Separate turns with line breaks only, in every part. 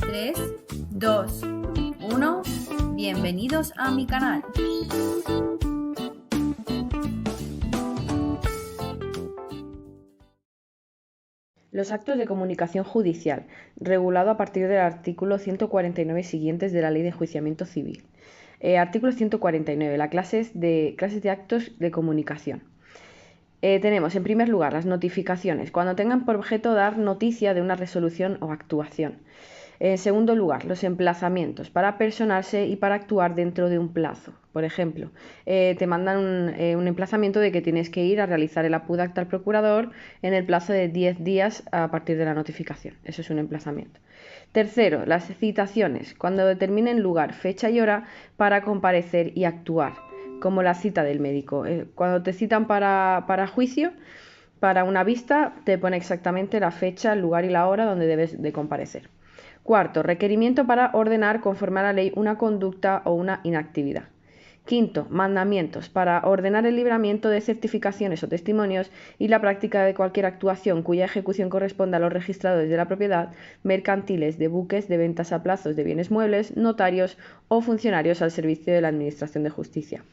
3, 2, 1. Bienvenidos a mi canal.
Los actos de comunicación judicial, regulado a partir del artículo 149 y siguientes de la Ley de Enjuiciamiento Civil. Artículo 149. Clases de actos de comunicación. Tenemos en primer lugar las notificaciones, cuando tengan por objeto dar noticia de una resolución o actuación. En segundo lugar, los emplazamientos, para personarse y para actuar dentro de un plazo. Por ejemplo, te mandan un emplazamiento de que tienes que ir a realizar el apud acta al procurador en el plazo de 10 días a partir de la notificación. Eso es un emplazamiento. Tercero, las citaciones, cuando determinen lugar, fecha y hora para comparecer y actuar, como la cita del médico. Cuando te citan para juicio, para una vista, te pone exactamente la fecha, el lugar y la hora donde debes de comparecer. Cuarto, requerimiento para ordenar conforme a la ley una conducta o una inactividad. Quinto, mandamientos para ordenar el libramiento de certificaciones o testimonios y la práctica de cualquier actuación cuya ejecución corresponda a los registradores de la propiedad, mercantiles, de buques, de ventas a plazos de bienes muebles, notarios o funcionarios al servicio de la Administración de Justicia.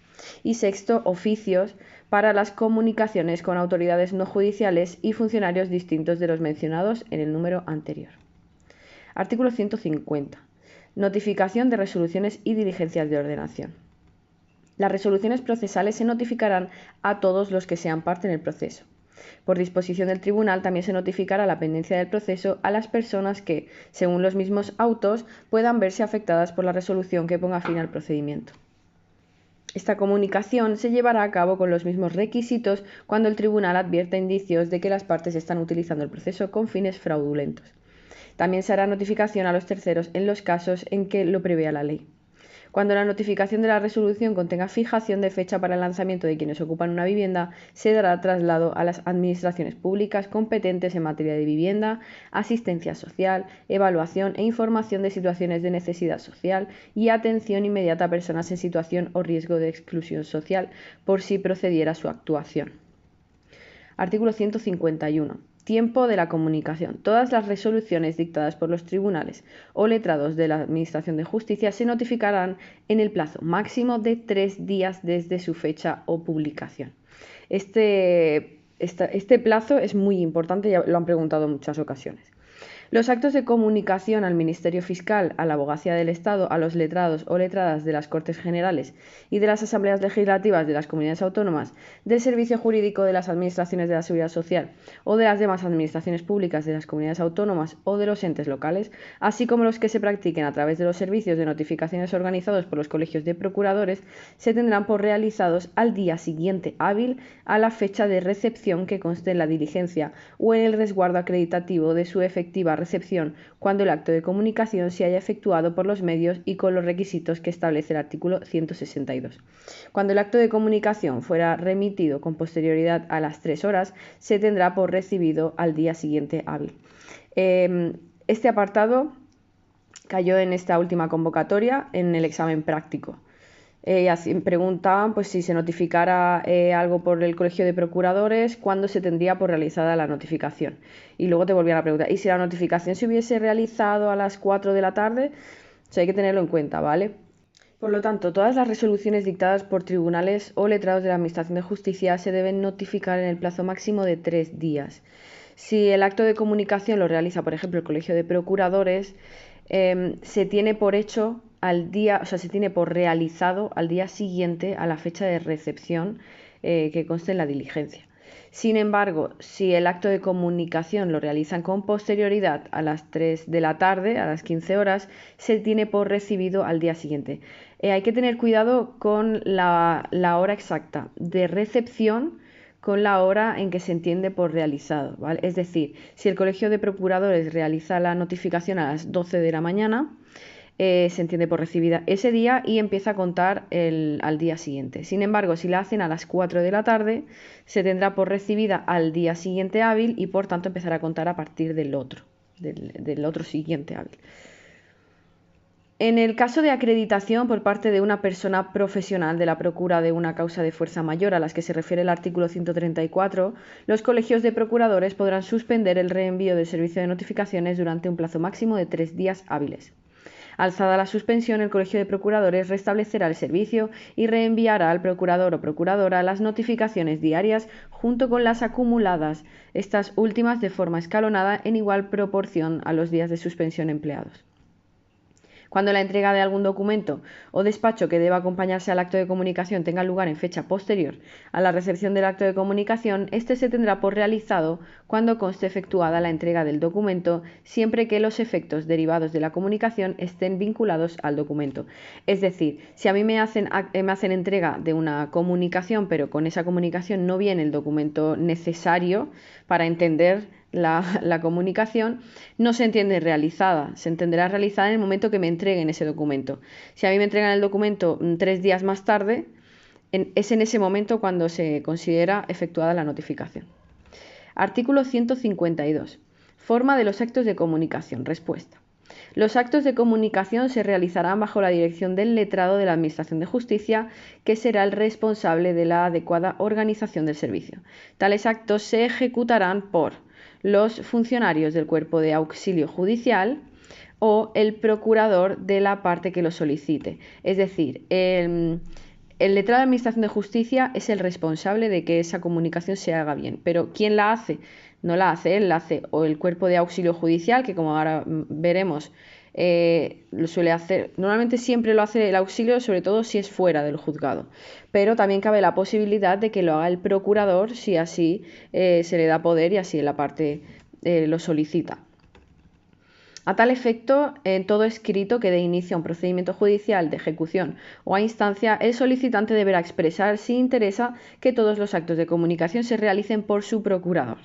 Y sexto, oficios para las comunicaciones con autoridades no judiciales y funcionarios distintos de los mencionados en el número anterior. Artículo 150. Notificación de resoluciones y diligencias de ordenación. Las resoluciones procesales se notificarán a todos los que sean parte en el proceso. Por disposición del tribunal también se notificará la pendencia del proceso a las personas que, según los mismos autos, puedan verse afectadas por la resolución que ponga fin al procedimiento. Esta comunicación se llevará a cabo con los mismos requisitos cuando el tribunal advierta indicios de que las partes están utilizando el proceso con fines fraudulentos. También se hará notificación a los terceros en los casos en que lo prevea la ley. Cuando la notificación de la resolución contenga fijación de fecha para el lanzamiento de quienes ocupan una vivienda, se dará traslado a las administraciones públicas competentes en materia de vivienda, asistencia social, evaluación e información de situaciones de necesidad social y atención inmediata a personas en situación o riesgo de exclusión social, por si procediera su actuación. Artículo 151. Tiempo de la comunicación. Todas las resoluciones dictadas por los tribunales o letrados de la Administración de Justicia se notificarán en el plazo máximo de 3 días desde su fecha o publicación. Este plazo es muy importante, ya lo han preguntado en muchas ocasiones. Los actos de comunicación al Ministerio Fiscal, a la Abogacía del Estado, a los letrados o letradas de las Cortes Generales y de las Asambleas Legislativas de las Comunidades Autónomas, del Servicio Jurídico de las Administraciones de la Seguridad Social o de las demás administraciones públicas de las Comunidades Autónomas o de los entes locales, así como los que se practiquen a través de los servicios de notificaciones organizados por los colegios de procuradores, se tendrán por realizados al día siguiente hábil a la fecha de recepción que conste en la diligencia o en el resguardo acreditativo de su efectiva recepción cuando el acto de comunicación se haya efectuado por los medios y con los requisitos que establece el artículo 162. Cuando el acto de comunicación fuera remitido con posterioridad a las 3 horas, se tendrá por recibido al día siguiente hábil. Este apartado cayó en esta última convocatoria en el examen práctico. Así preguntaban pues, si se notificara algo por el Colegio de Procuradores, cuándo se tendría por realizada la notificación. Y luego te volvían a preguntar, ¿y si la notificación se hubiese realizado a las 4 de la tarde? O sea, hay que tenerlo en cuenta, ¿vale? Por lo tanto, todas las resoluciones dictadas por tribunales o letrados de la Administración de Justicia se deben notificar en el plazo máximo de 3 días. Si el acto de comunicación lo realiza, por ejemplo, el Colegio de Procuradores, se tiene por hecho al día, o sea, se tiene por realizado al día siguiente a la fecha de recepción que conste en la diligencia. Sin embargo, si el acto de comunicación lo realizan con posterioridad a las 3 de la tarde, a las 15 horas, se tiene por recibido al día siguiente. Hay que tener cuidado con la hora exacta de recepción con la hora en que se entiende por realizado, ¿vale? Es decir, si el Colegio de Procuradores realiza la notificación a las 12 de la mañana, se entiende por recibida ese día y empieza a contar al día siguiente. Sin embargo, si la hacen a las 4 de la tarde, se tendrá por recibida al día siguiente hábil y por tanto empezará a contar a partir del otro siguiente hábil. En el caso de acreditación por parte de una persona profesional de la procura de una causa de fuerza mayor a las que se refiere el artículo 134, los colegios de procuradores podrán suspender el reenvío del servicio de notificaciones durante un plazo máximo de 3 días hábiles. Alzada la suspensión, el Colegio de Procuradores restablecerá el servicio y reenviará al procurador o procuradora las notificaciones diarias junto con las acumuladas, estas últimas de forma escalonada en igual proporción a los días de suspensión empleados. Cuando la entrega de algún documento o despacho que deba acompañarse al acto de comunicación tenga lugar en fecha posterior a la recepción del acto de comunicación, este se tendrá por realizado cuando conste efectuada la entrega del documento, siempre que los efectos derivados de la comunicación estén vinculados al documento. Es decir, si a mí me hacen entrega de una comunicación, pero con esa comunicación no viene el documento necesario para entender la comunicación, no se entiende realizada, se entenderá realizada en el momento que me entreguen ese documento. Si a mí me entregan el documento 3 días más tarde, es en ese momento cuando se considera efectuada la notificación. Artículo 152. Forma de los actos de comunicación. Respuesta. Los actos de comunicación se realizarán bajo la dirección del letrado de la Administración de Justicia, que será el responsable de la adecuada organización del servicio. Tales actos se ejecutarán por los funcionarios del cuerpo de auxilio judicial o el procurador de la parte que lo solicite. Es decir, el letrado de Administración de Justicia es el responsable de que esa comunicación se haga bien. Pero ¿quién la hace? No la hace él, la hace o el cuerpo de auxilio judicial, que como ahora veremos, lo suele hacer. Normalmente siempre lo hace el auxilio, sobre todo si es fuera del juzgado. Pero también cabe la posibilidad de que lo haga el procurador si así se le da poder y así la parte lo solicita. A tal efecto, en todo escrito que dé inicio a un procedimiento judicial de ejecución o a instancia, el solicitante deberá expresar si interesa que todos los actos de comunicación se realicen por su procurador.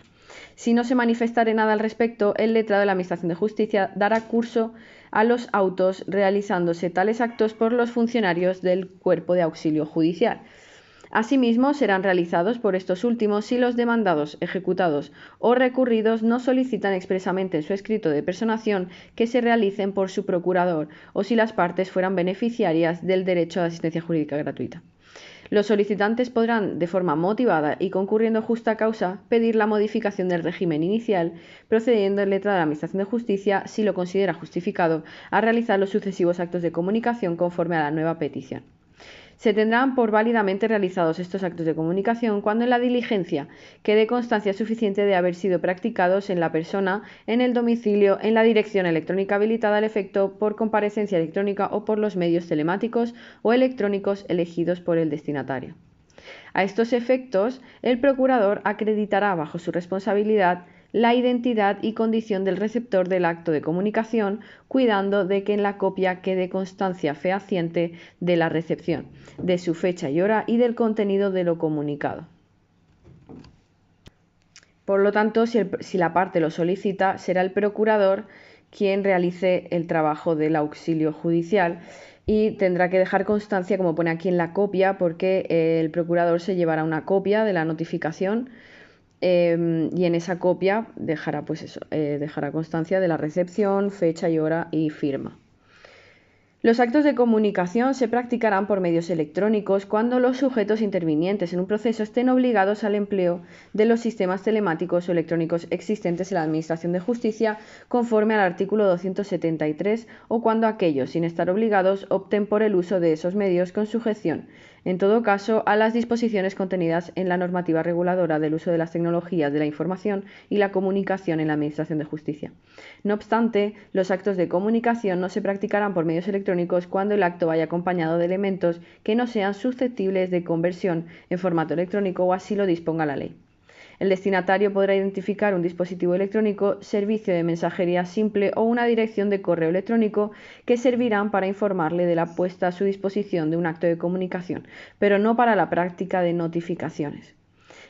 Si no se manifestare nada al respecto, el letrado de la Administración de Justicia dará curso a los autos realizándose tales actos por los funcionarios del cuerpo de auxilio judicial. Asimismo, serán realizados por estos últimos si los demandados, ejecutados o recurridos no solicitan expresamente en su escrito de personación que se realicen por su procurador o si las partes fueran beneficiarias del derecho a la asistencia jurídica gratuita. Los solicitantes podrán, de forma motivada y concurriendo justa causa, pedir la modificación del régimen inicial, procediendo el letrado de la Administración de Justicia, si lo considera justificado, a realizar los sucesivos actos de comunicación conforme a la nueva petición. Se tendrán por válidamente realizados estos actos de comunicación cuando en la diligencia quede constancia suficiente de haber sido practicados en la persona, en el domicilio, en la dirección electrónica habilitada al efecto, por comparecencia electrónica o por los medios telemáticos o electrónicos elegidos por el destinatario. A estos efectos, el procurador acreditará bajo su responsabilidad la identidad y condición del receptor del acto de comunicación, cuidando de que en la copia quede constancia fehaciente de la recepción, de su fecha y hora y del contenido de lo comunicado. Por lo tanto, si la parte lo solicita, será el procurador quien realice el trabajo del auxilio judicial y tendrá que dejar constancia, como pone aquí en la copia, porque el procurador se llevará una copia de la notificación y en esa copia dejará, dejará constancia de la recepción, fecha y hora y firma. Los actos de comunicación se practicarán por medios electrónicos cuando los sujetos intervinientes en un proceso estén obligados al empleo de los sistemas telemáticos o electrónicos existentes en la Administración de Justicia conforme al artículo 273 o cuando aquellos, sin estar obligados, opten por el uso de esos medios con sujeción, en todo caso, a las disposiciones contenidas en la normativa reguladora del uso de las tecnologías de la información y la comunicación en la Administración de Justicia. No obstante, los actos de comunicación no se practicarán por medios electrónicos cuando el acto vaya acompañado de elementos que no sean susceptibles de conversión en formato electrónico o así lo disponga la ley. El destinatario podrá identificar un dispositivo electrónico, servicio de mensajería simple o una dirección de correo electrónico que servirán para informarle de la puesta a su disposición de un acto de comunicación, pero no para la práctica de notificaciones.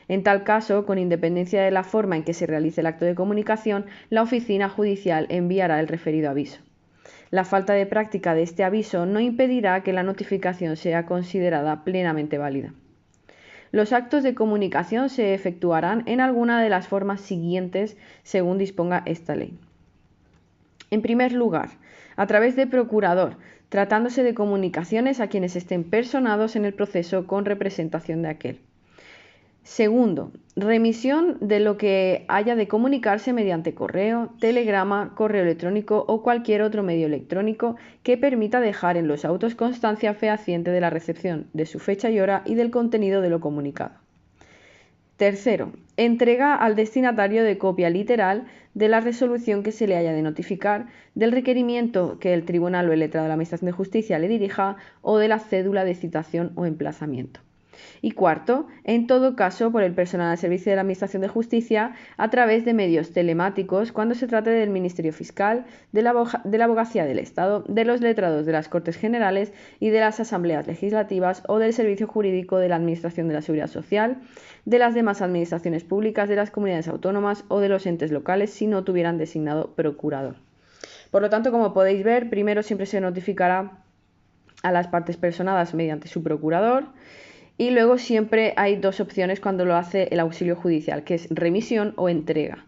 En tal caso, con independencia de la forma en que se realice el acto de comunicación, la oficina judicial enviará el referido aviso. La falta de práctica de este aviso no impedirá que la notificación sea considerada plenamente válida. Los actos de comunicación se efectuarán en alguna de las formas siguientes según disponga esta ley. En primer lugar, a través de procurador, tratándose de comunicaciones a quienes estén personados en el proceso con representación de aquel. Segundo, remisión de lo que haya de comunicarse mediante correo, telegrama, correo electrónico o cualquier otro medio electrónico que permita dejar en los autos constancia fehaciente de la recepción, de su fecha y hora y del contenido de lo comunicado. Tercero, entrega al destinatario de copia literal de la resolución que se le haya de notificar, del requerimiento que el tribunal o el letrado de la Administración de Justicia le dirija o de la cédula de citación o emplazamiento. Y cuarto, en todo caso, por el personal al servicio de la Administración de Justicia a través de medios telemáticos cuando se trate del Ministerio Fiscal, de la Abogacía del Estado, de los letrados de las Cortes Generales y de las Asambleas Legislativas o del Servicio Jurídico de la Administración de la Seguridad Social, de las demás administraciones públicas, de las comunidades autónomas o de los entes locales si no tuvieran designado procurador. Por lo tanto, como podéis ver, primero siempre se notificará a las partes personadas mediante su procurador. Y luego siempre hay dos opciones cuando lo hace el auxilio judicial, que es remisión o entrega.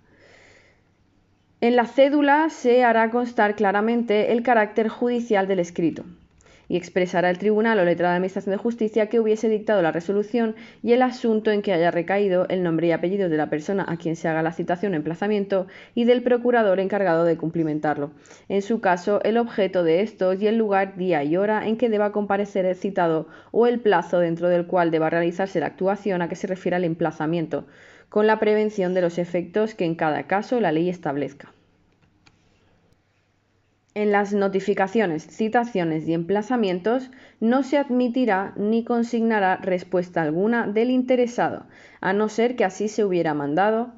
En la cédula se hará constar claramente el carácter judicial del escrito y expresará el tribunal o letrado de Administración de Justicia que hubiese dictado la resolución y el asunto en que haya recaído, el nombre y apellido de la persona a quien se haga la citación o emplazamiento y del procurador encargado de cumplimentarlo. En su caso, el objeto de estos y el lugar, día y hora en que deba comparecer el citado o el plazo dentro del cual deba realizarse la actuación a que se refiere al emplazamiento, con la prevención de los efectos que en cada caso la ley establezca. En las notificaciones, citaciones y emplazamientos no se admitirá ni consignará respuesta alguna del interesado, a no ser que así se hubiera mandado.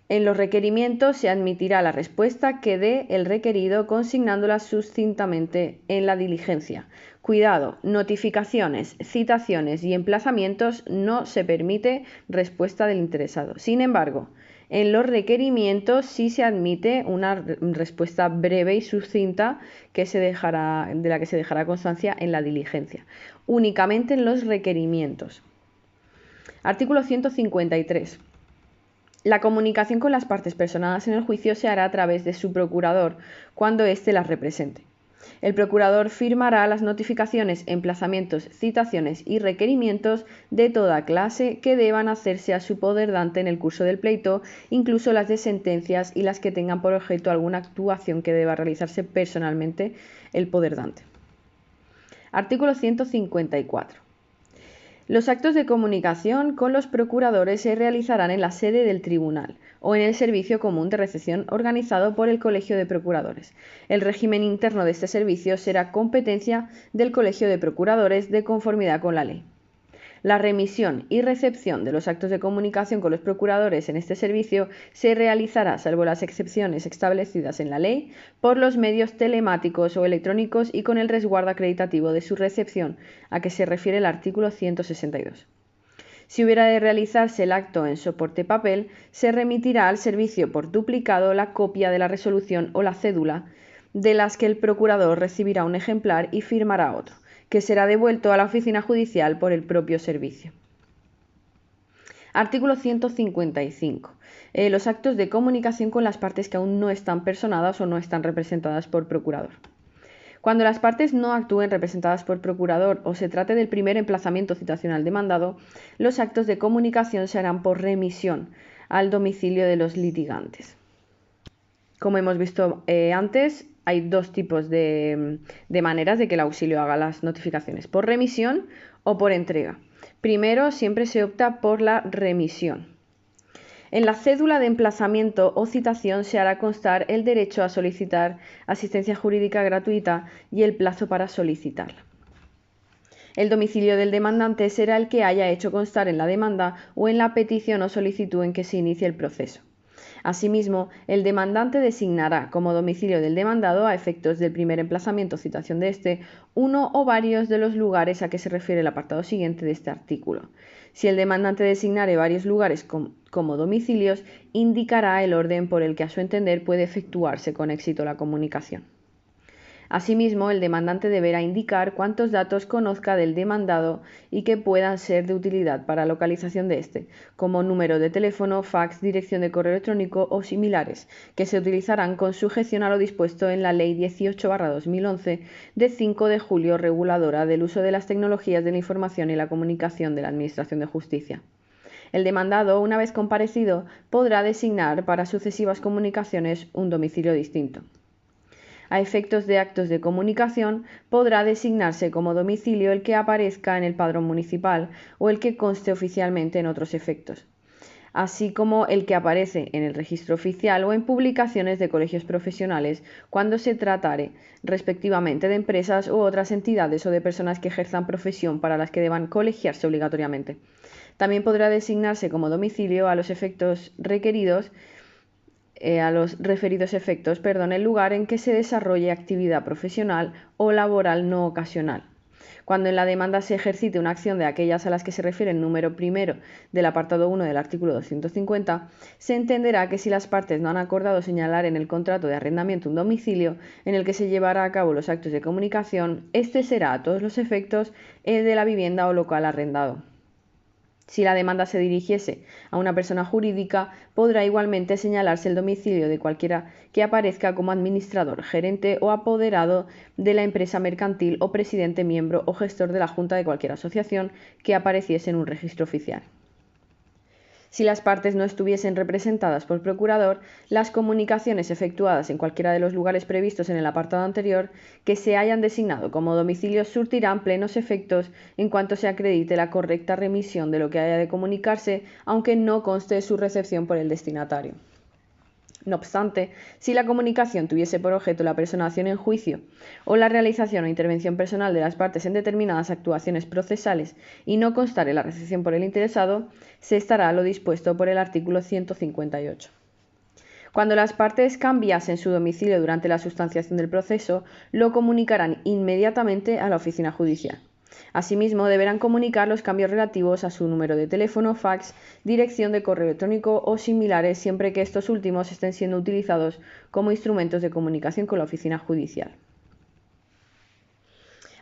En los requerimientos se admitirá la respuesta que dé el requerido consignándola sucintamente en la diligencia. Cuidado, notificaciones, citaciones y emplazamientos no se permite respuesta del interesado. Sin embargo, en los requerimientos sí se admite una respuesta breve y sucinta de la que se dejará constancia en la diligencia. Únicamente en los requerimientos. Artículo 153. La comunicación con las partes personadas en el juicio se hará a través de su procurador cuando éste las represente. El procurador firmará las notificaciones, emplazamientos, citaciones y requerimientos de toda clase que deban hacerse a su poder dante en el curso del pleito, incluso las de sentencias y las que tengan por objeto alguna actuación que deba realizarse personalmente el poder dante. Artículo 154. Los actos de comunicación con los procuradores se realizarán en la sede del tribunal o en el servicio común de recepción organizado por el Colegio de Procuradores. El régimen interno de este servicio será competencia del Colegio de Procuradores de conformidad con la ley. La remisión y recepción de los actos de comunicación con los procuradores en este servicio se realizará, salvo las excepciones establecidas en la ley, por los medios telemáticos o electrónicos y con el resguardo acreditativo de su recepción, a que se refiere el artículo 162. Si hubiera de realizarse el acto en soporte papel, se remitirá al servicio por duplicado la copia de la resolución o la cédula, de las que el procurador recibirá un ejemplar y firmará otro, que será devuelto a la oficina judicial por el propio servicio. Artículo 155. Los actos de comunicación con las partes que aún no están personadas o no están representadas por procurador. Cuando las partes no actúen representadas por procurador o se trate del primer emplazamiento citacional demandado, los actos de comunicación se harán por remisión al domicilio de los litigantes. Como hemos visto antes, hay dos tipos de maneras de que el auxilio haga las notificaciones, por remisión o por entrega. Primero, siempre se opta por la remisión. En la cédula de emplazamiento o citación se hará constar el derecho a solicitar asistencia jurídica gratuita y el plazo para solicitarla. El domicilio del demandante será el que haya hecho constar en la demanda o en la petición o solicitud en que se inicie el proceso. Asimismo, el demandante designará como domicilio del demandado, a efectos del primer emplazamiento o citación de este, uno o varios de los lugares a que se refiere el apartado siguiente de este artículo. Si el demandante designare varios lugares como domicilios, indicará el orden por el que a su entender puede efectuarse con éxito la comunicación. Asimismo, el demandante deberá indicar cuántos datos conozca del demandado y que puedan ser de utilidad para la localización de éste, como número de teléfono, fax, dirección de correo electrónico o similares, que se utilizarán con sujeción a lo dispuesto en la Ley 18/2011 de 5 de julio reguladora del uso de las tecnologías de la información y la comunicación de la Administración de Justicia. El demandado, una vez comparecido, podrá designar para sucesivas comunicaciones un domicilio distinto. A efectos de actos de comunicación, podrá designarse como domicilio el que aparezca en el padrón municipal o el que conste oficialmente en otros efectos, así como el que aparece en el registro oficial o en publicaciones de colegios profesionales cuando se tratare, respectivamente, de empresas u otras entidades o de personas que ejerzan profesión para las que deban colegiarse obligatoriamente. También podrá designarse como domicilio a los efectos referidos efectos, el lugar en que se desarrolle actividad profesional o laboral no ocasional. Cuando en la demanda se ejercite una acción de aquellas a las que se refiere el número primero del apartado 1 del artículo 250, se entenderá que si las partes no han acordado señalar en el contrato de arrendamiento un domicilio en el que se llevará a cabo los actos de comunicación, este será a todos los efectos el de la vivienda o local arrendado. Si la demanda se dirigiese a una persona jurídica, podrá igualmente señalarse el domicilio de cualquiera que aparezca como administrador, gerente o apoderado de la empresa mercantil o presidente, miembro o gestor de la junta de cualquier asociación que apareciese en un registro oficial. Si las partes no estuviesen representadas por procurador, las comunicaciones efectuadas en cualquiera de los lugares previstos en el apartado anterior que se hayan designado como domicilios surtirán plenos efectos en cuanto se acredite la correcta remisión de lo que haya de comunicarse, aunque no conste su recepción por el destinatario. No obstante, si la comunicación tuviese por objeto la personación en juicio o la realización o intervención personal de las partes en determinadas actuaciones procesales y no constare la recepción por el interesado, se estará a lo dispuesto por el artículo 158. Cuando las partes cambiasen su domicilio durante la sustanciación del proceso, lo comunicarán inmediatamente a la oficina judicial. Asimismo, deberán comunicar los cambios relativos a su número de teléfono, fax, dirección de correo electrónico o similares, siempre que estos últimos estén siendo utilizados como instrumentos de comunicación con la oficina judicial.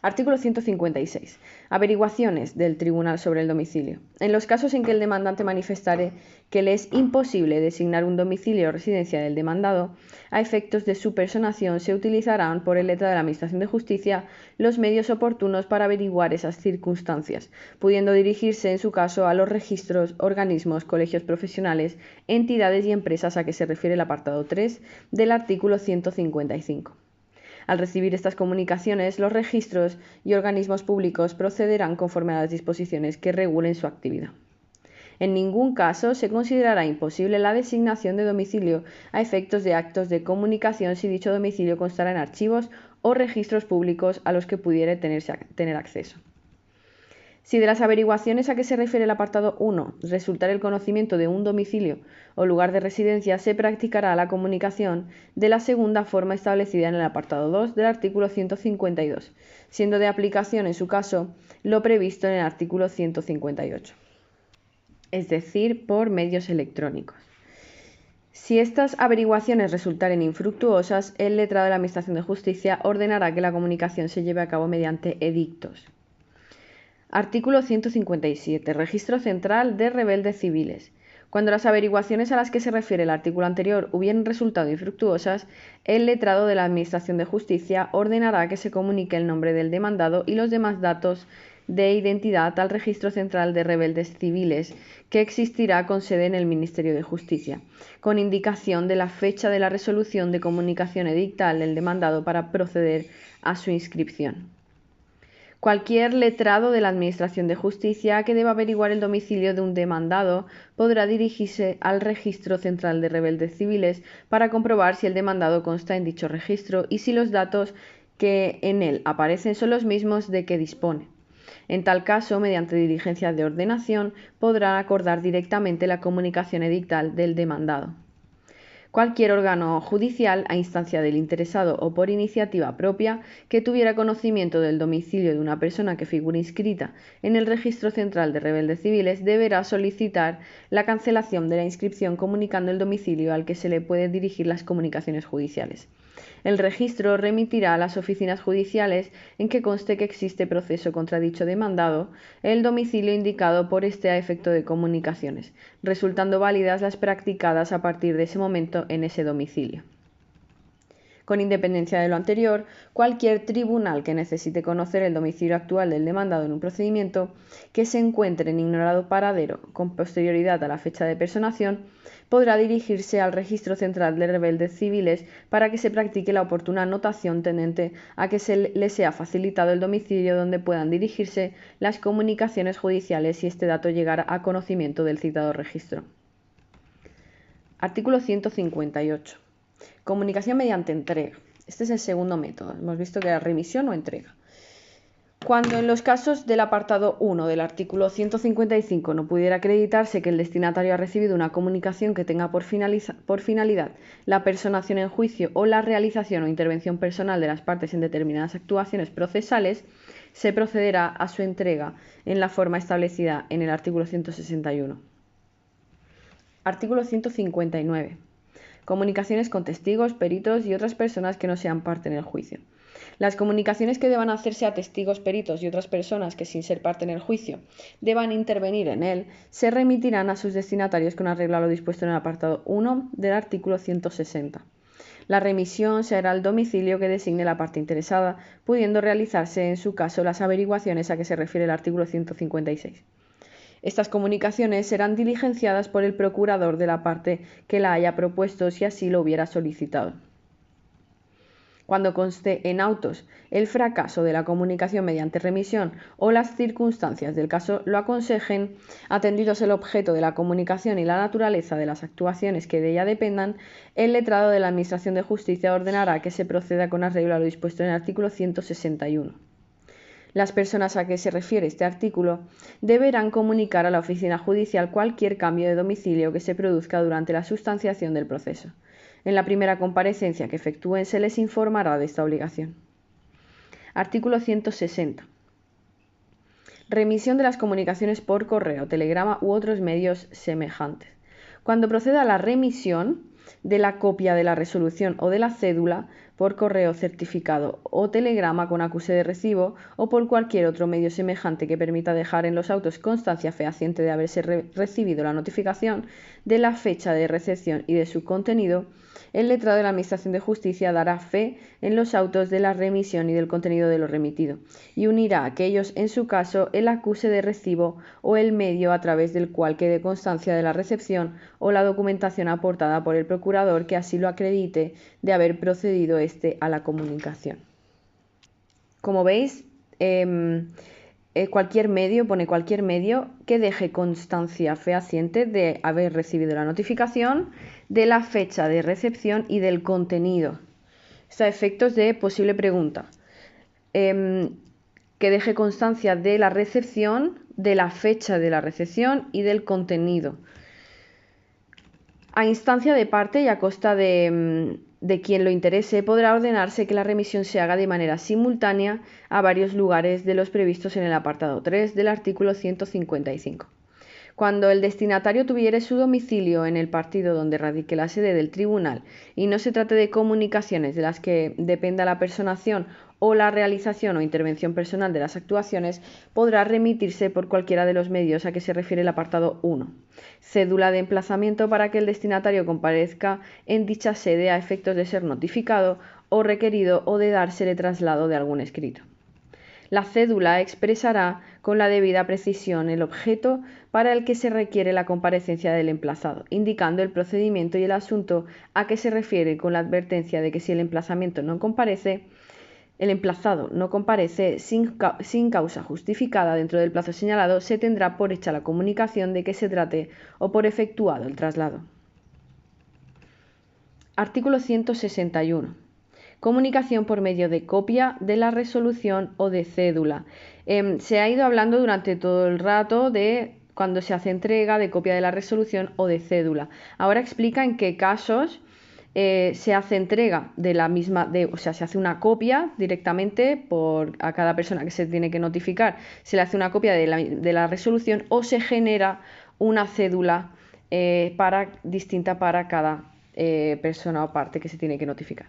Artículo 156. Averiguaciones del tribunal sobre el domicilio. En los casos en que el demandante manifestare que le es imposible designar un domicilio o residencia del demandado, a efectos de su personación se utilizarán por el letrado de la Administración de Justicia los medios oportunos para averiguar esas circunstancias, pudiendo dirigirse en su caso a los registros, organismos, colegios profesionales, entidades y empresas a que se refiere el apartado 3 del artículo 155. Al recibir estas comunicaciones, los registros y organismos públicos procederán conforme a las disposiciones que regulen su actividad. En ningún caso se considerará imposible la designación de domicilio a efectos de actos de comunicación si dicho domicilio constará en archivos o registros públicos a los que pudiere tener acceso. Si de las averiguaciones a que se refiere el apartado 1 resultara el conocimiento de un domicilio o lugar de residencia, se practicará la comunicación de la segunda forma establecida en el apartado 2 del artículo 152, siendo de aplicación en su caso lo previsto en el artículo 158, es decir, por medios electrónicos. Si estas averiguaciones resultaren infructuosas, el letrado de la Administración de Justicia ordenará que la comunicación se lleve a cabo mediante edictos. Artículo 157. Registro central de rebeldes civiles. Cuando las averiguaciones a las que se refiere el artículo anterior hubieran resultado infructuosas, el letrado de la Administración de Justicia ordenará que se comunique el nombre del demandado y los demás datos de identidad al Registro Central de Rebeldes Civiles, que existirá con sede en el Ministerio de Justicia, con indicación de la fecha de la resolución de comunicación edictal del demandado para proceder a su inscripción. Cualquier letrado de la Administración de Justicia que deba averiguar el domicilio de un demandado podrá dirigirse al Registro Central de Rebeldes Civiles para comprobar si el demandado consta en dicho registro y si los datos que en él aparecen son los mismos de que dispone. En tal caso, mediante diligencia de ordenación, podrá acordar directamente la comunicación edictal del demandado. Cualquier órgano judicial, a instancia del interesado o por iniciativa propia, que tuviera conocimiento del domicilio de una persona que figure inscrita en el Registro Central de Rebeldes Civiles, deberá solicitar la cancelación de la inscripción comunicando el domicilio al que se le pueden dirigir las comunicaciones judiciales. El registro remitirá a las oficinas judiciales en que conste que existe proceso contra dicho demandado el domicilio indicado por este a efecto de comunicaciones, resultando válidas las practicadas a partir de ese momento en ese domicilio. Con independencia de lo anterior, cualquier tribunal que necesite conocer el domicilio actual del demandado en un procedimiento que se encuentre en ignorado paradero con posterioridad a la fecha de personación, podrá dirigirse al Registro Central de Rebeldes Civiles para que se practique la oportuna anotación tendente a que se le sea facilitado el domicilio donde puedan dirigirse las comunicaciones judiciales si este dato llegara a conocimiento del citado registro. Artículo 158. Comunicación mediante entrega. Este es el segundo método. Hemos visto que era remisión o entrega. Cuando en los casos del apartado 1 del artículo 155 no pudiera acreditarse que el destinatario ha recibido una comunicación que tenga por finalidad la personación en juicio o la realización o intervención personal de las partes en determinadas actuaciones procesales, se procederá a su entrega en la forma establecida en el artículo 161. Artículo 159. Comunicaciones con testigos, peritos y otras personas que no sean parte en el juicio. Las comunicaciones que deban hacerse a testigos, peritos y otras personas que, sin ser parte en el juicio, deban intervenir en él, se remitirán a sus destinatarios con arreglo a lo dispuesto en el apartado 1 del artículo 160. La remisión se hará al domicilio que designe la parte interesada, pudiendo realizarse, en su caso, las averiguaciones a que se refiere el artículo 156. Estas comunicaciones serán diligenciadas por el procurador de la parte que la haya propuesto si así lo hubiera solicitado. Cuando conste en autos el fracaso de la comunicación mediante remisión o las circunstancias del caso lo aconsejen, atendidos el objeto de la comunicación y la naturaleza de las actuaciones que de ella dependan, el letrado de la Administración de Justicia ordenará que se proceda con arreglo a lo dispuesto en el artículo 161. Las personas a que se refiere este artículo deberán comunicar a la oficina judicial cualquier cambio de domicilio que se produzca durante la sustanciación del proceso. En la primera comparecencia que efectúen se les informará de esta obligación. Artículo 160. Remisión de las comunicaciones por correo, telegrama u otros medios semejantes. Cuando proceda a la remisión de la copia de la resolución o de la cédula por correo certificado o telegrama con acuse de recibo o por cualquier otro medio semejante que permita dejar en los autos constancia fehaciente de haberse recibido la notificación de la fecha de recepción y de su contenido, el letrado de la Administración de Justicia dará fe en los autos de la remisión y del contenido de lo remitido, y unirá a aquellos, en su caso, el acuse de recibo o el medio a través del cual quede constancia de la recepción o la documentación aportada por el procurador que así lo acredite de haber procedido éste a la comunicación. Como veis, cualquier medio, pone cualquier medio que deje constancia fehaciente de haber recibido la notificación, de la fecha de recepción y del contenido. Esto a efectos de posible pregunta. Que deje constancia de la recepción, de la fecha de la recepción y del contenido. A instancia de parte y a costa de quien lo interese, podrá ordenarse que la remisión se haga de manera simultánea a varios lugares de los previstos en el apartado 3 del artículo 155. Cuando el destinatario tuviere su domicilio en el partido donde radique la sede del tribunal y no se trate de comunicaciones de las que dependa la personación o la realización o intervención personal de las actuaciones, podrá remitirse por cualquiera de los medios a que se refiere el apartado 1. Cédula de emplazamiento para que el destinatario comparezca en dicha sede a efectos de ser notificado o requerido o de dársele traslado de algún escrito. La cédula expresará con la debida precisión el objeto para el que se requiere la comparecencia del emplazado, indicando el procedimiento y el asunto a que se refiere con la advertencia de que si el emplazado no comparece sin causa justificada dentro del plazo señalado, se tendrá por hecha la comunicación de que se trate o por efectuado el traslado. Artículo 161. Comunicación por medio de copia de la resolución o de cédula. Se ha ido hablando durante todo el rato de cuando se hace entrega de copia de la resolución o de cédula. Ahora explica en qué casos se hace entrega de la misma, o sea, se hace una copia directamente a cada persona que se tiene que notificar, se le hace una copia de la resolución o se genera una cédula distinta para cada persona o parte que se tiene que notificar.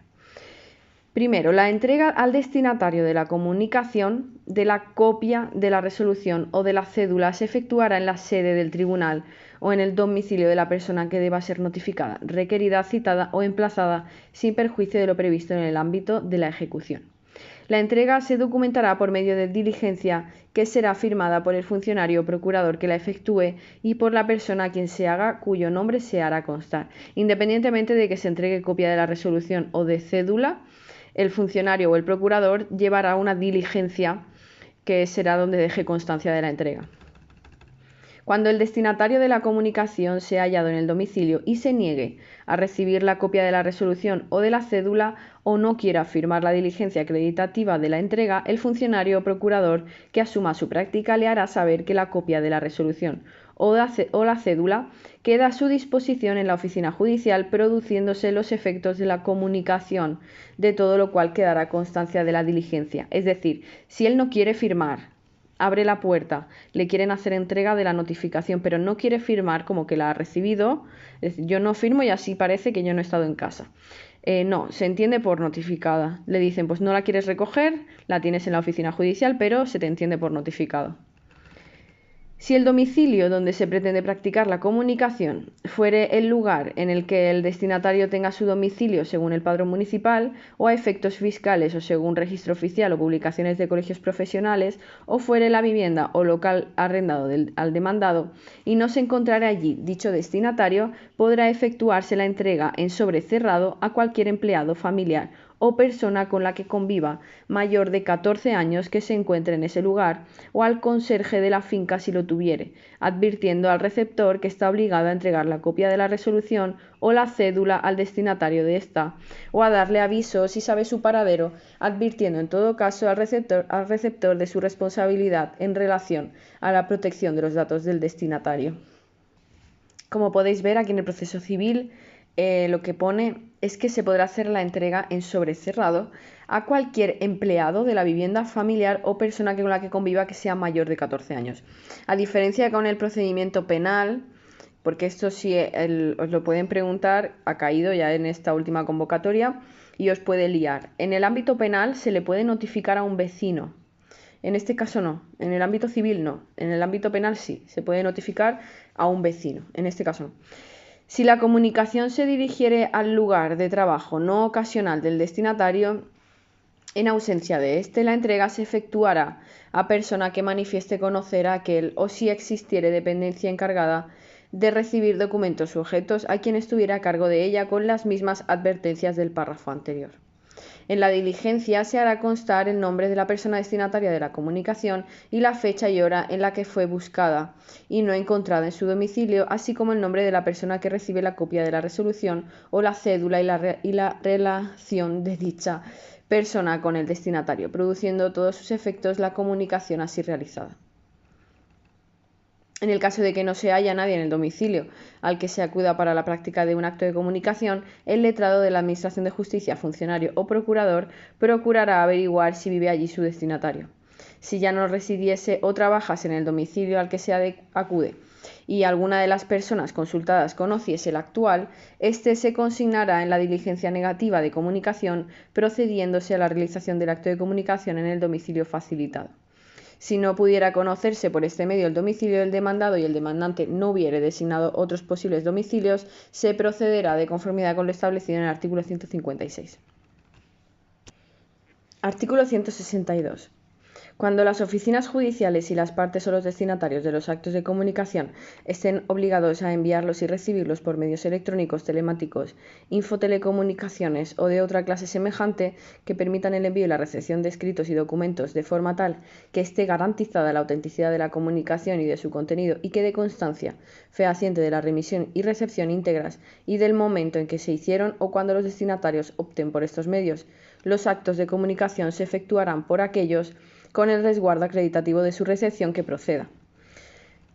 Primero, la entrega al destinatario de la comunicación de la copia de la resolución o de la cédula se efectuará en la sede del tribunal o en el domicilio de la persona que deba ser notificada, requerida, citada o emplazada sin perjuicio de lo previsto en el ámbito de la ejecución. La entrega se documentará por medio de diligencia que será firmada por el funcionario o procurador que la efectúe y por la persona a quien se haga, cuyo nombre se hará constar. Independientemente de que se entregue copia de la resolución o de cédula, el funcionario o el procurador llevará una diligencia que será donde deje constancia de la entrega. Cuando el destinatario de la comunicación sea hallado en el domicilio y se niegue a recibir la copia de la resolución o de la cédula o no quiera firmar la diligencia acreditativa de la entrega, el funcionario o procurador que asuma su práctica le hará saber que la copia de la resolución o la cédula queda a su disposición en la oficina judicial, produciéndose los efectos de la comunicación, de todo lo cual quedará constancia de la diligencia. Es decir, si él no quiere firmar, abre la puerta, le quieren hacer entrega de la notificación, pero no quiere firmar como que la ha recibido, es decir, yo no firmo y así parece que yo no he estado en casa. No, se entiende por notificada. Le dicen, pues no la quieres recoger, la tienes en la oficina judicial, pero se te entiende por notificado. Si el domicilio donde se pretende practicar la comunicación fuere el lugar en el que el destinatario tenga su domicilio según el padrón municipal o a efectos fiscales o según registro oficial o publicaciones de colegios profesionales, o fuere la vivienda o local arrendado al demandado y no se encontrara allí dicho destinatario, podrá efectuarse la entrega en sobre cerrado a cualquier empleado familiar o persona con la que conviva mayor de 14 años que se encuentre en ese lugar, o al conserje de la finca si lo tuviere, advirtiendo al receptor que está obligado a entregar la copia de la resolución o la cédula al destinatario de esta, o a darle aviso si sabe su paradero, advirtiendo en todo caso al receptor de su responsabilidad en relación a la protección de los datos del destinatario. Como podéis ver aquí en el proceso civil, lo que pone es que se podrá hacer la entrega en sobre cerrado a cualquier empleado de la vivienda familiar o persona con la que conviva que sea mayor de 14 años. A diferencia con el procedimiento penal, porque esto sí os lo pueden preguntar, ha caído ya en esta última convocatoria y os puede liar. En el ámbito penal se le puede notificar a un vecino. En este caso no, en el ámbito civil no, en el ámbito penal sí, se puede notificar a un vecino, en este caso no. Si la comunicación se dirigiere al lugar de trabajo no ocasional del destinatario, en ausencia de éste, la entrega se efectuará a persona que manifieste conocer a aquel o si existiere dependencia encargada de recibir documentos u objetos a quien estuviera a cargo de ella con las mismas advertencias del párrafo anterior. En la diligencia se hará constar el nombre de la persona destinataria de la comunicación y la fecha y hora en la que fue buscada y no encontrada en su domicilio, así como el nombre de la persona que recibe la copia de la resolución o la cédula y la relación de dicha persona con el destinatario, produciendo todos sus efectos la comunicación así realizada. En el caso de que no se haya nadie en el domicilio al que se acuda para la práctica de un acto de comunicación, el letrado de la Administración de Justicia, funcionario o procurador, procurará averiguar si vive allí su destinatario. Si ya no residiese o trabajase en el domicilio al que se acude y alguna de las personas consultadas conociese el actual, éste se consignará en la diligencia negativa de comunicación, procediéndose a la realización del acto de comunicación en el domicilio facilitado. Si no pudiera conocerse por este medio el domicilio del demandado y el demandante no hubiere designado otros posibles domicilios, se procederá de conformidad con lo establecido en el artículo 156. Artículo 162. Cuando las oficinas judiciales y las partes o los destinatarios de los actos de comunicación estén obligados a enviarlos y recibirlos por medios electrónicos, telemáticos, infotelecomunicaciones o de otra clase semejante que permitan el envío y la recepción de escritos y documentos de forma tal que esté garantizada la autenticidad de la comunicación y de su contenido y que dé constancia fehaciente de la remisión y recepción íntegras y del momento en que se hicieron o cuando los destinatarios opten por estos medios, los actos de comunicación se efectuarán por aquellos con el resguardo acreditativo de su recepción que proceda.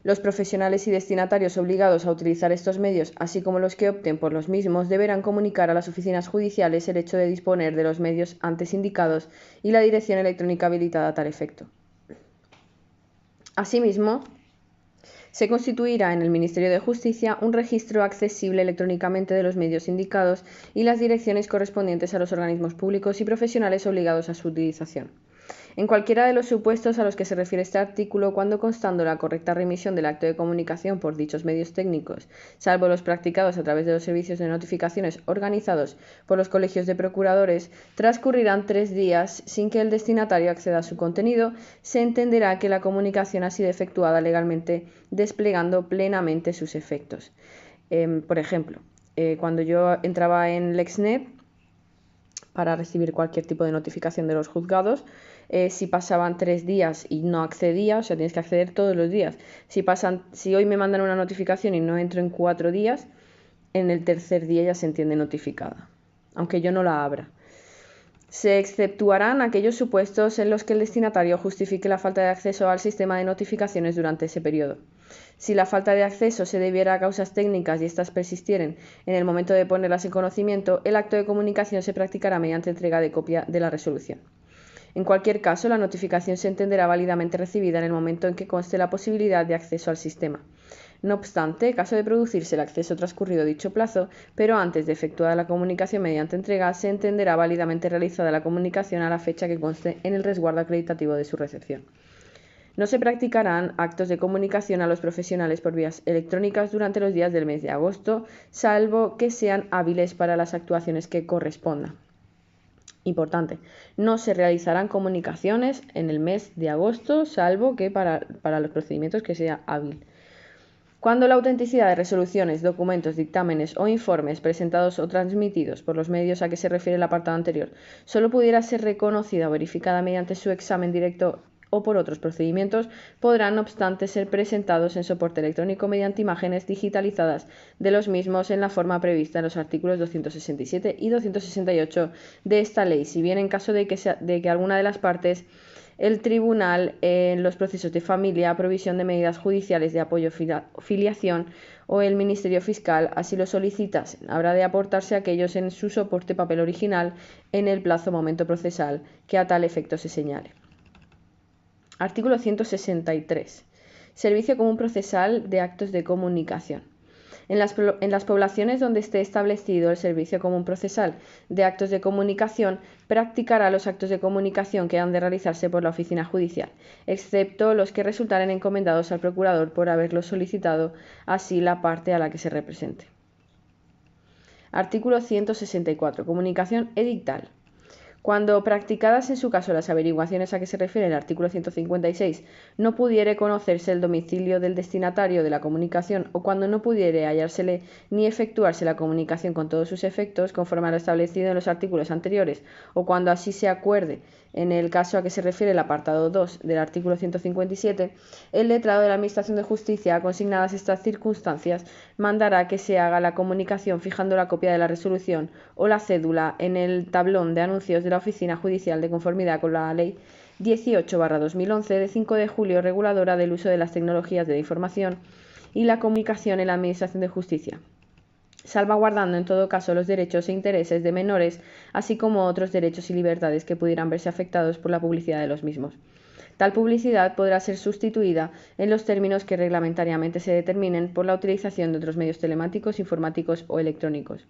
Los profesionales y destinatarios obligados a utilizar estos medios, así como los que opten por los mismos, deberán comunicar a las oficinas judiciales el hecho de disponer de los medios antes indicados y la dirección electrónica habilitada a tal efecto. Asimismo, Se constituirá en el Ministerio de Justicia un registro accesible electrónicamente de los medios indicados y las direcciones correspondientes a los organismos públicos y profesionales obligados a su utilización. En cualquiera de los supuestos a los que se refiere este artículo, cuando constando la correcta remisión del acto de comunicación por dichos medios técnicos, salvo los practicados a través de los servicios de notificaciones organizados por los colegios de procuradores, transcurrirán 3 días sin que el destinatario acceda a su contenido, se entenderá que la comunicación ha sido efectuada legalmente, desplegando plenamente sus efectos. Por ejemplo, cuando yo entraba en Lexnet para recibir cualquier tipo de notificación de los juzgados, si pasaban 3 días y no accedía, o sea, tienes que acceder todos los días. Si hoy me mandan una notificación y no entro en 4 días, en el tercer día ya se entiende notificada, aunque yo no la abra. Se exceptuarán aquellos supuestos en los que el destinatario justifique la falta de acceso al sistema de notificaciones durante ese periodo. Si la falta de acceso se debiera a causas técnicas y éstas persistieren en el momento de ponerlas en conocimiento, el acto de comunicación se practicará mediante entrega de copia de la resolución. En cualquier caso, la notificación se entenderá válidamente recibida en el momento en que conste la posibilidad de acceso al sistema. No obstante, caso de producirse el acceso transcurrido dicho plazo, pero antes de efectuada la comunicación mediante entrega, se entenderá válidamente realizada la comunicación a la fecha que conste en el resguardo acreditativo de su recepción. No se practicarán actos de comunicación a los profesionales por vías electrónicas durante los días del mes de agosto, salvo que sean hábiles para las actuaciones que correspondan. Importante, no se realizarán comunicaciones en el mes de agosto, salvo que para los procedimientos que sea hábil. Cuando la autenticidad de resoluciones, documentos, dictámenes o informes presentados o transmitidos por los medios a que se refiere el apartado anterior solo pudiera ser reconocida o verificada mediante su examen directo o por otros procedimientos, podrán no obstante ser presentados en soporte electrónico mediante imágenes digitalizadas de los mismos en la forma prevista en los artículos 267 y 268 de esta ley, si bien en caso de que alguna de las partes, el tribunal en los procesos de familia, provisión de medidas judiciales de apoyo o filiación o el Ministerio Fiscal así lo solicitasen, habrá de aportarse aquellos en su soporte papel original en el plazo momento procesal que a tal efecto se señale. Artículo 163. Servicio común procesal de actos de comunicación. En las poblaciones donde esté establecido el servicio común procesal de actos de comunicación, practicará los actos de comunicación que han de realizarse por la oficina judicial, excepto los que resultaren encomendados al procurador por haberlos solicitado así la parte a la que se represente. Artículo 164. Comunicación edictal. Cuando practicadas en su caso las averiguaciones a que se refiere el artículo 156 no pudiere conocerse el domicilio del destinatario de la comunicación o cuando no pudiere hallársele ni efectuarse la comunicación con todos sus efectos conforme a lo establecido en los artículos anteriores o cuando así se acuerde en el caso a que se refiere el apartado 2 del artículo 157, el letrado de la Administración de Justicia, consignadas estas circunstancias, mandará que se haga la comunicación fijando la copia de la resolución o la cédula en el tablón de anuncios de la Oficina Judicial de conformidad con la Ley 18/2011 de 5 de julio reguladora del uso de las tecnologías de la información y la comunicación en la Administración de Justicia, salvaguardando en todo caso los derechos e intereses de menores, así como otros derechos y libertades que pudieran verse afectados por la publicidad de los mismos. Tal publicidad podrá ser sustituida en los términos que reglamentariamente se determinen por la utilización de otros medios telemáticos, informáticos o electrónicos.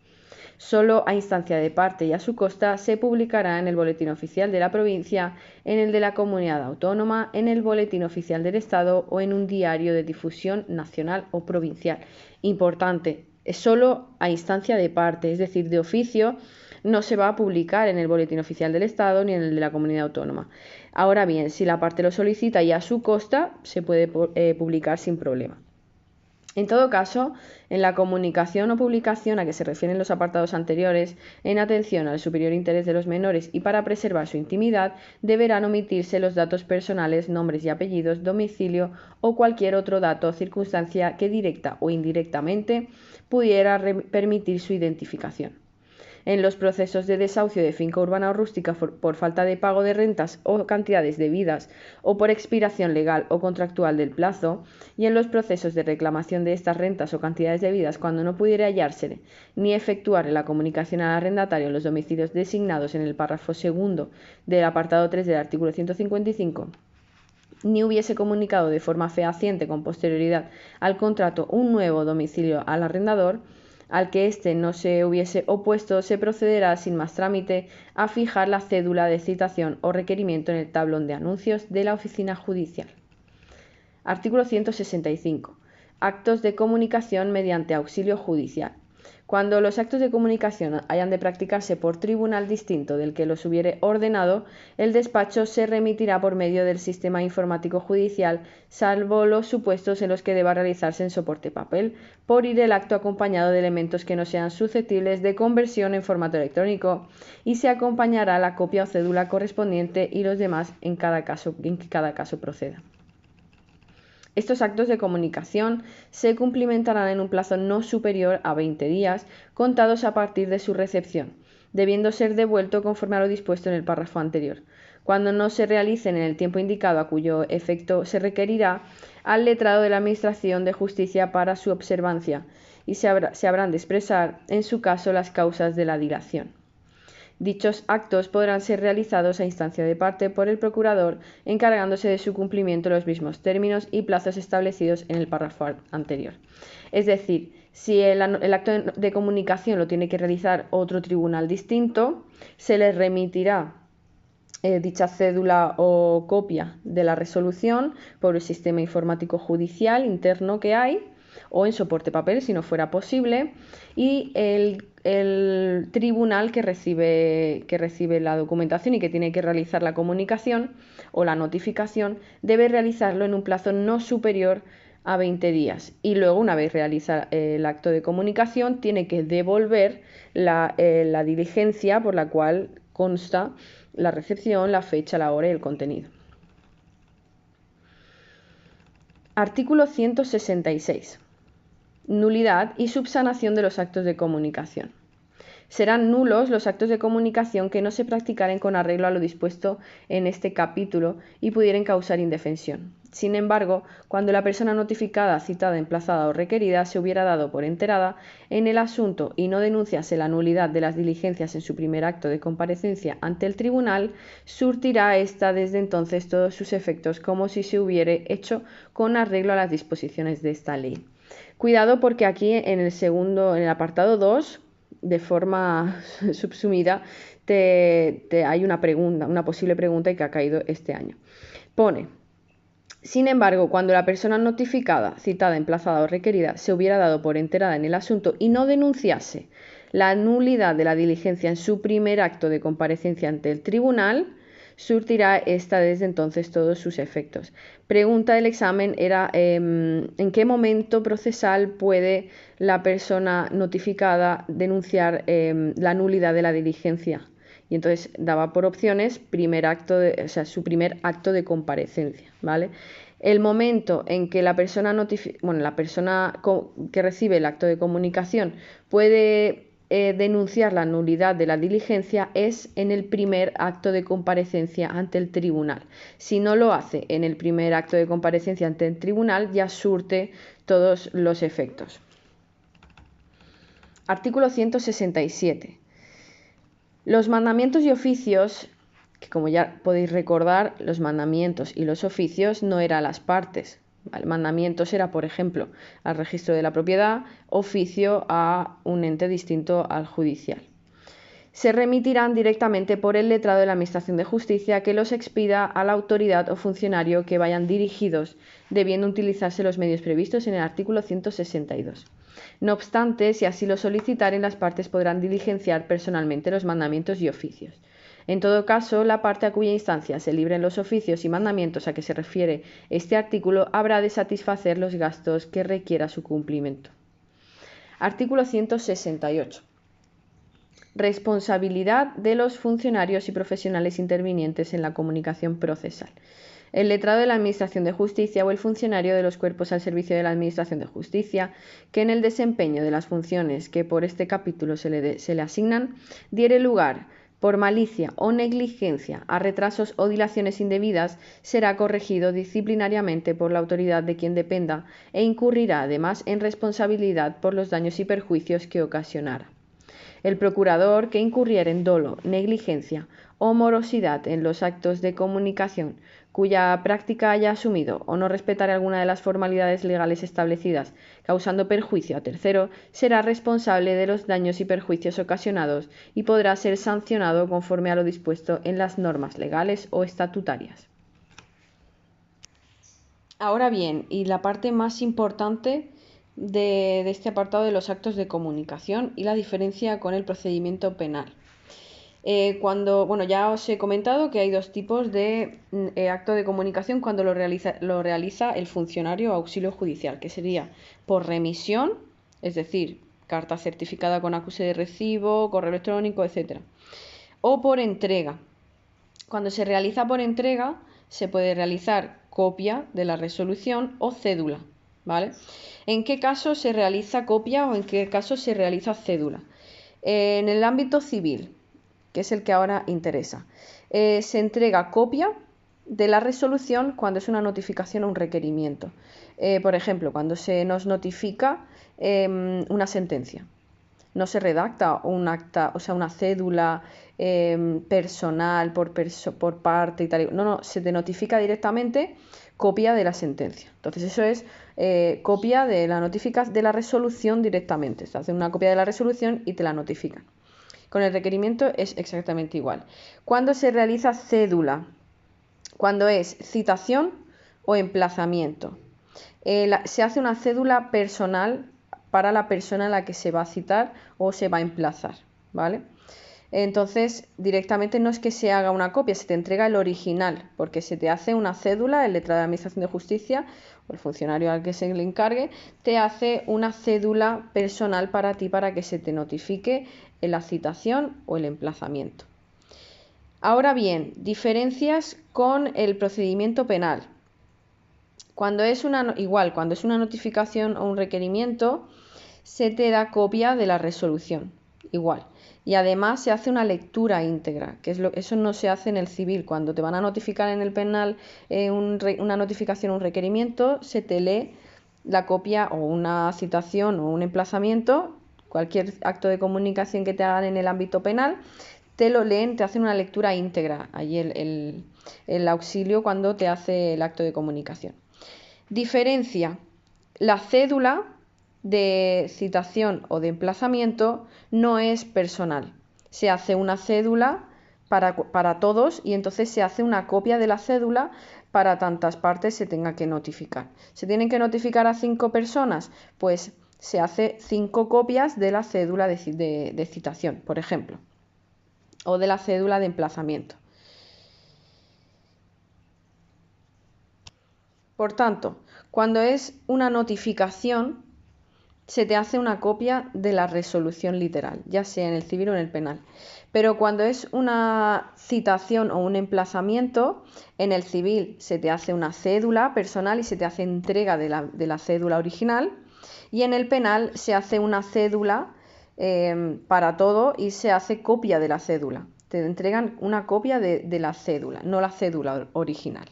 Solo a instancia de parte y a su costa se publicará en el Boletín Oficial de la Provincia, en el de la Comunidad Autónoma, en el Boletín Oficial del Estado o en un diario de difusión nacional o provincial. Importante, es solo a instancia de parte, es decir, de oficio no se va a publicar en el Boletín Oficial del Estado ni en el de la Comunidad Autónoma. Ahora bien, si la parte lo solicita y a su costa, se puede publicar sin problema. En todo caso, en la comunicación o publicación a que se refieren los apartados anteriores, en atención al superior interés de los menores y para preservar su intimidad, deberán omitirse los datos personales, nombres y apellidos, domicilio o cualquier otro dato o circunstancia que directa o indirectamente pudiera permitir su identificación. En los procesos de desahucio de finca urbana o rústica por falta de pago de rentas o cantidades debidas o por expiración legal o contractual del plazo, y en los procesos de reclamación de estas rentas o cantidades debidas cuando no pudiera hallársele ni efectuar la comunicación al arrendatario en los domicilios designados en el párrafo segundo del apartado 3 del artículo 155, ni hubiese comunicado de forma fehaciente con posterioridad al contrato un nuevo domicilio al arrendador, al que éste no se hubiese opuesto, se procederá sin más trámite a fijar la cédula de citación o requerimiento en el tablón de anuncios de la oficina judicial. Artículo 165. Actos de comunicación mediante auxilio judicial. Cuando los actos de comunicación hayan de practicarse por tribunal distinto del que los hubiere ordenado, el despacho se remitirá por medio del sistema informático judicial, salvo los supuestos en los que deba realizarse en soporte papel, por ir el acto acompañado de elementos que no sean susceptibles de conversión en formato electrónico, y se acompañará la copia o cédula correspondiente y los demás en que cada caso proceda. Estos actos de comunicación se cumplimentarán en un plazo no superior a 20 días, contados a partir de su recepción, debiendo ser devuelto conforme a lo dispuesto en el párrafo anterior. Cuando no se realicen en el tiempo indicado, a cuyo efecto se requerirá al letrado de la Administración de Justicia para su observancia, y se habrán de expresar, en su caso, las causas de la dilación. Dichos actos podrán ser realizados a instancia de parte por el procurador, encargándose de su cumplimiento en los mismos términos y plazos establecidos en el párrafo anterior. Es decir, si el acto de comunicación lo tiene que realizar otro tribunal distinto, se le remitirá dicha cédula o copia de la resolución por el sistema informático judicial interno que hay, o en soporte papel si no fuera posible, y el tribunal que recibe la documentación y que tiene que realizar la comunicación o la notificación debe realizarlo en un plazo no superior a 20 días, y luego, una vez realiza el acto de comunicación, tiene que devolver la diligencia por la cual consta la recepción, la fecha, la hora y el contenido. Artículo 166. Nulidad y subsanación de los actos de comunicación. Serán nulos los actos de comunicación que no se practicaren con arreglo a lo dispuesto en este capítulo y pudieren causar indefensión. Sin embargo, cuando la persona notificada, citada, emplazada o requerida se hubiera dado por enterada en el asunto y no denunciase la nulidad de las diligencias en su primer acto de comparecencia ante el tribunal, surtirá ésta desde entonces todos sus efectos como si se hubiere hecho con arreglo a las disposiciones de esta ley. Cuidado, porque aquí en el apartado 2, de forma subsumida, hay una posible pregunta que ha caído este año. Pone: sin embargo, cuando la persona notificada, citada, emplazada o requerida se hubiera dado por enterada en el asunto y no denunciase la nulidad de la diligencia en su primer acto de comparecencia ante el tribunal, surtirá ésta desde entonces todos sus efectos. Pregunta del examen era ¿en qué momento procesal puede la persona notificada denunciar la nulidad de la diligencia? Y entonces daba por opciones su primer acto de comparecencia, ¿vale? El momento en que la persona que recibe el acto de comunicación puede denunciar la nulidad de la diligencia es en el primer acto de comparecencia ante el tribunal. Si no lo hace en el primer acto de comparecencia ante el tribunal, ya surte todos los efectos. Artículo 167. Los mandamientos y oficios, que como ya podéis recordar, los mandamientos y los oficios no eran las partes. ¿Vale? Mandamientos era, por ejemplo, al registro de la propiedad, oficio a un ente distinto al judicial. Se remitirán directamente por el letrado de la Administración de Justicia, que los expida a la autoridad o funcionario que vayan dirigidos, debiendo utilizarse los medios previstos en el artículo 162. No obstante, si así lo solicitaren, las partes podrán diligenciar personalmente los mandamientos y oficios. En todo caso, la parte a cuya instancia se libren los oficios y mandamientos a que se refiere este artículo habrá de satisfacer los gastos que requiera su cumplimiento. Artículo 168. Responsabilidad de los funcionarios y profesionales intervinientes en la comunicación procesal. El letrado de la Administración de Justicia o el funcionario de los cuerpos al servicio de la Administración de Justicia, que en el desempeño de las funciones que por este capítulo se le asignan, diere lugar por malicia o negligencia a retrasos o dilaciones indebidas, será corregido disciplinariamente por la autoridad de quien dependa e incurrirá además en responsabilidad por los daños y perjuicios que ocasionara. El procurador que incurriera en dolo, negligencia o morosidad en los actos de comunicación cuya práctica haya asumido o no respetar alguna de las formalidades legales establecidas, causando perjuicio a tercero, será responsable de los daños y perjuicios ocasionados y podrá ser sancionado conforme a lo dispuesto en las normas legales o estatutarias. Ahora bien, y la parte más importante de este apartado de los actos de comunicación y la diferencia con el procedimiento penal. Ya os he comentado que hay dos tipos de acto de comunicación cuando lo realiza el funcionario auxilio judicial, que sería por remisión, es decir, carta certificada con acuse de recibo, correo electrónico, etc. O por entrega. Cuando se realiza por entrega, se puede realizar copia de la resolución o cédula, ¿vale? ¿En qué caso se realiza copia o en qué caso se realiza cédula? En el ámbito civil, que es el que ahora interesa, se entrega copia de la resolución cuando es una notificación o un requerimiento. Por ejemplo, cuando se nos notifica una sentencia. No se redacta un acta, o sea, una cédula personal por parte y tal. No, se te notifica directamente copia de la sentencia. Entonces eso es copia de la resolución directamente. Se hace una copia de la resolución y te la notifican. Con el requerimiento es exactamente igual. ¿Cuándo se realiza cédula? Cuando es citación o emplazamiento. Se hace una cédula personal para la persona a la que se va a citar o se va a emplazar, ¿vale? Entonces, directamente no es que se haga una copia, se te entrega el original, porque se te hace una cédula, el letrado de Administración de Justicia o el funcionario al que se le encargue, te hace una cédula personal para ti para que se te notifique la citación o el emplazamiento. Ahora bien, diferencias con el procedimiento penal. Cuando es una notificación o un requerimiento, se te da copia de la resolución, igual. Y además se hace una lectura íntegra, que eso no se hace en el civil. Cuando te van a notificar en el penal una notificación o un requerimiento, se te lee la copia o una citación o un emplazamiento, cualquier acto de comunicación que te hagan en el ámbito penal, te lo leen, te hacen una lectura íntegra, allí el auxilio cuando te hace el acto de comunicación. Diferencia: la cédula de citación o de emplazamiento no es personal. Se hace una cédula para todos y entonces se hace una copia de la cédula para tantas partes se tenga que notificar. ¿Se tienen que notificar a 5 personas? Pues se hace 5 copias de la cédula de citación, por ejemplo, o de la cédula de emplazamiento. Por tanto, cuando es una notificación, se te hace una copia de la resolución literal, ya sea en el civil o en el penal. Pero cuando es una citación o un emplazamiento, en el civil se te hace una cédula personal y se te hace entrega de la cédula original, y en el penal se hace una cédula para todo y se hace copia de la cédula. Te entregan una copia de la cédula, no la cédula original.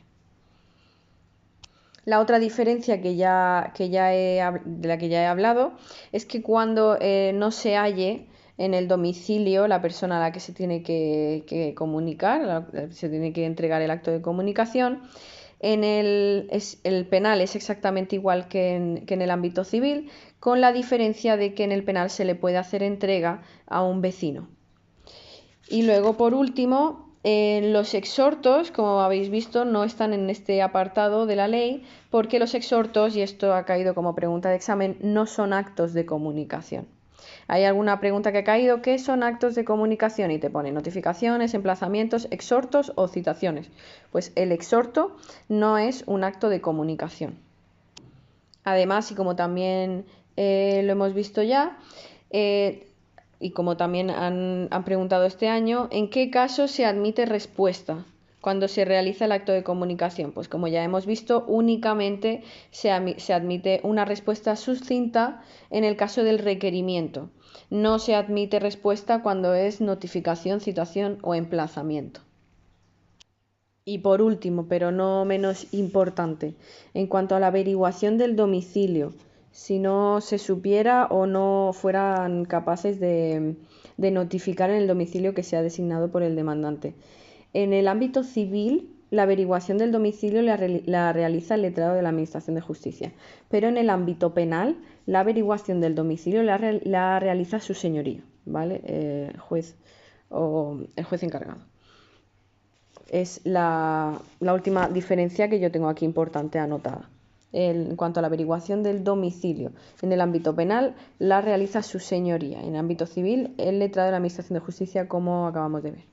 La otra diferencia de la que ya he hablado es que cuando no se halle en el domicilio la persona a la que se tiene que comunicar, se tiene que entregar el acto de comunicación, el penal es exactamente igual que en el ámbito civil, con la diferencia de que en el penal se le puede hacer entrega a un vecino. Y luego, por último, los exhortos, como habéis visto, no están en este apartado de la ley porque los exhortos, y esto ha caído como pregunta de examen, no son actos de comunicación. Hay alguna pregunta que ha caído, ¿qué son actos de comunicación? Y te pone notificaciones, emplazamientos, exhortos o citaciones. Pues el exhorto no es un acto de comunicación. Además, y como también lo hemos visto ya, y como también han preguntado este año, ¿en qué caso se admite respuesta cuando se realiza el acto de comunicación? Pues como ya hemos visto, únicamente se admite una respuesta sucinta en el caso del requerimiento. No se admite respuesta cuando es notificación, citación o emplazamiento. Y por último, pero no menos importante, en cuanto a la averiguación del domicilio, si no se supiera o no fueran capaces de de notificar en el domicilio que sea designado por el demandante. En el ámbito civil, la averiguación del domicilio la realiza el letrado de la Administración de Justicia, pero en el ámbito penal, la averiguación del domicilio la realiza su señoría, ¿vale? El juez o el juez encargado. Es la última diferencia que yo tengo aquí importante anotada. En cuanto a la averiguación del domicilio, en el ámbito penal la realiza su señoría, en el ámbito civil el letrado de la Administración de Justicia, como acabamos de ver.